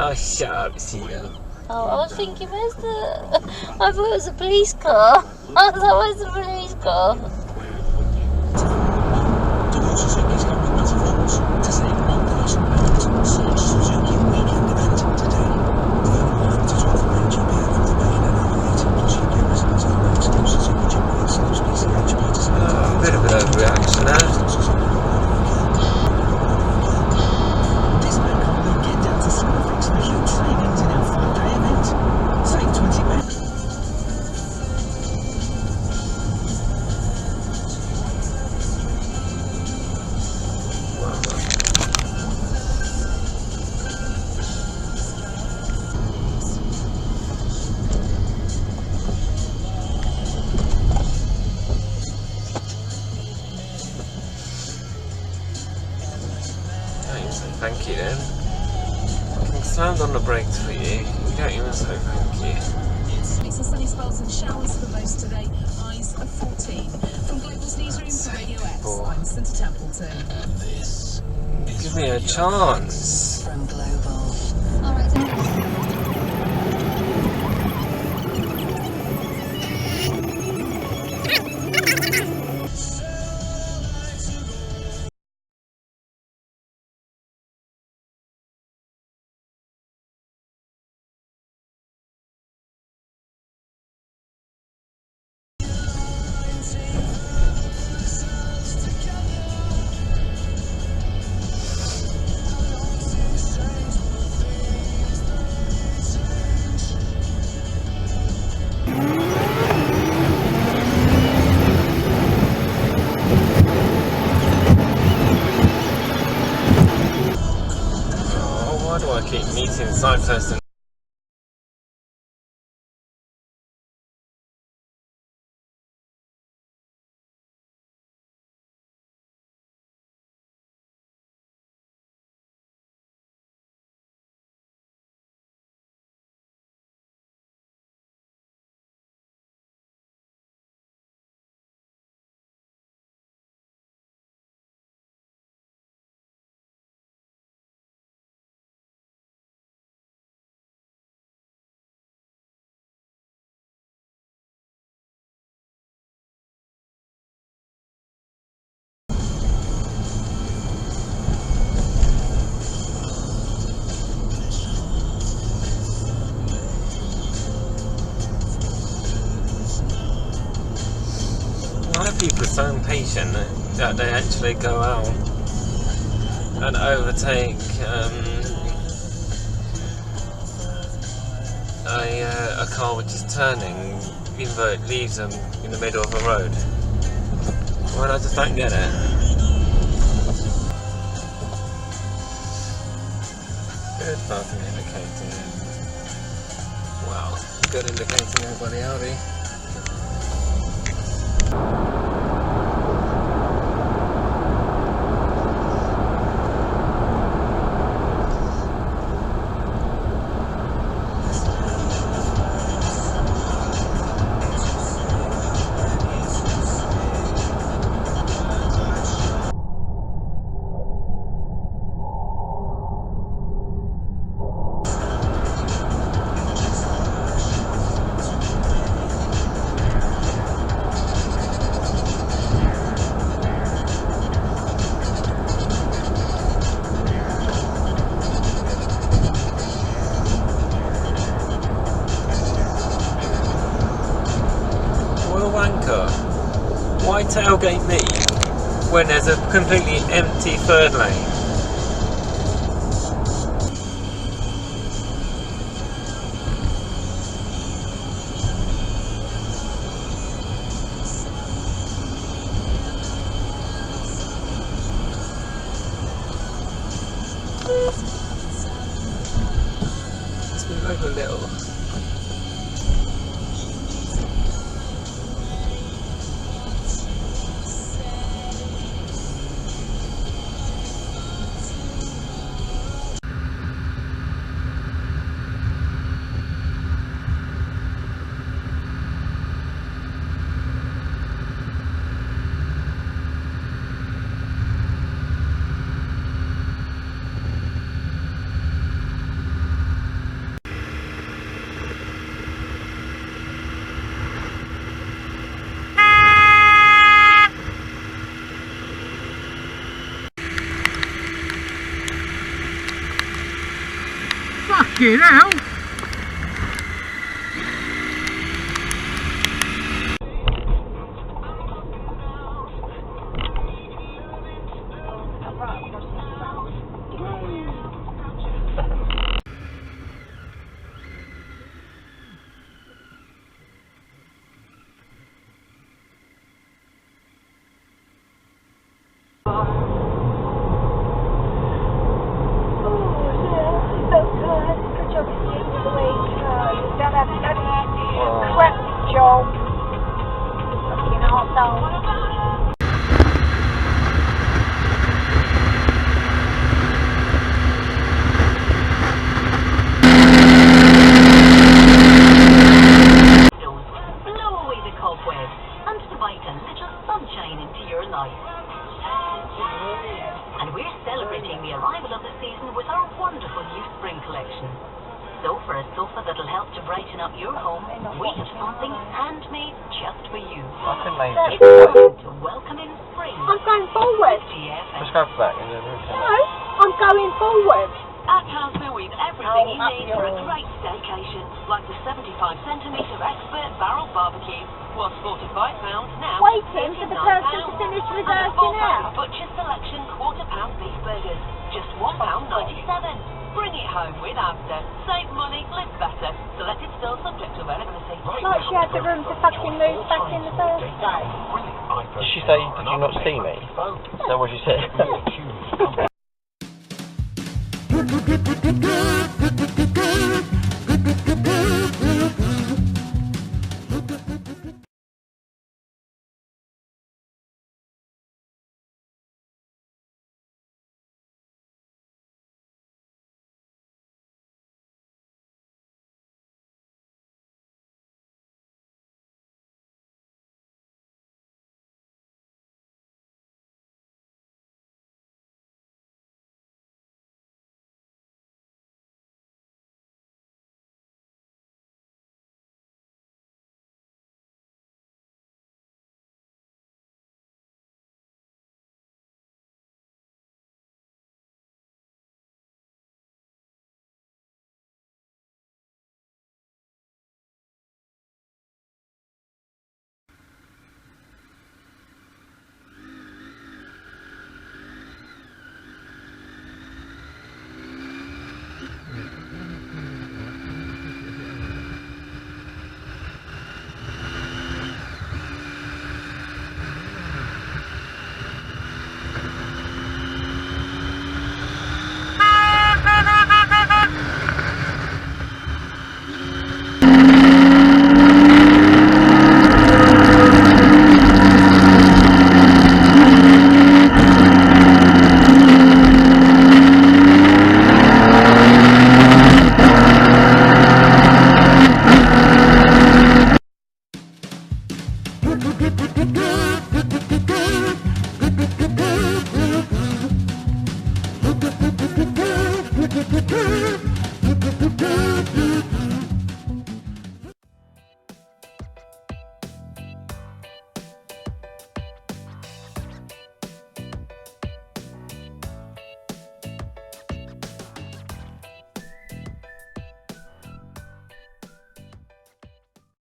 Oh, shut up, Cena. Oh, I was thinking, where's the... I thought it was a police car. I thought, where's the police car? A bit of an overreaction there. Thank you then. I can slam on the brakes for you. You don't even say thank you. It's a sunny spells and showers for most today. Highs of 14. From Global's newsroom for Radio X, I'm Centre Templeton. Give me a chance. From Global. All right. Why do I keep meeting cyclists? Why are people so impatient that they actually go out and overtake a car which is turning, even though it leaves them in the middle of a road? Well, I just don't get it. Good fucking indicator. Wow, good indicating everybody, Audi. Why tailgate me when there's a completely empty third lane? Let's move over a little. Fucking hell! And we're celebrating the arrival of the season with our wonderful new spring collection. So for a sofa that'll help to brighten up your home, we have something handmade just for you. I can make It's time to welcome in spring. I'm going forward. Just go back in the room. No, I'm going forward. At Casper, we've everything you need for a great staycation, like the 75cm expert barrel barbecue, was £45 now. Waiting for the person to finish and a reversing out. £4 butcher selection £1/4 beef burgers, just £1.97. Bring it home with Asda. Save money, live better. Selected stores subject to availability. Like she had the room to fucking move back in the first place. Did she say, did you not see me? Is that what she said?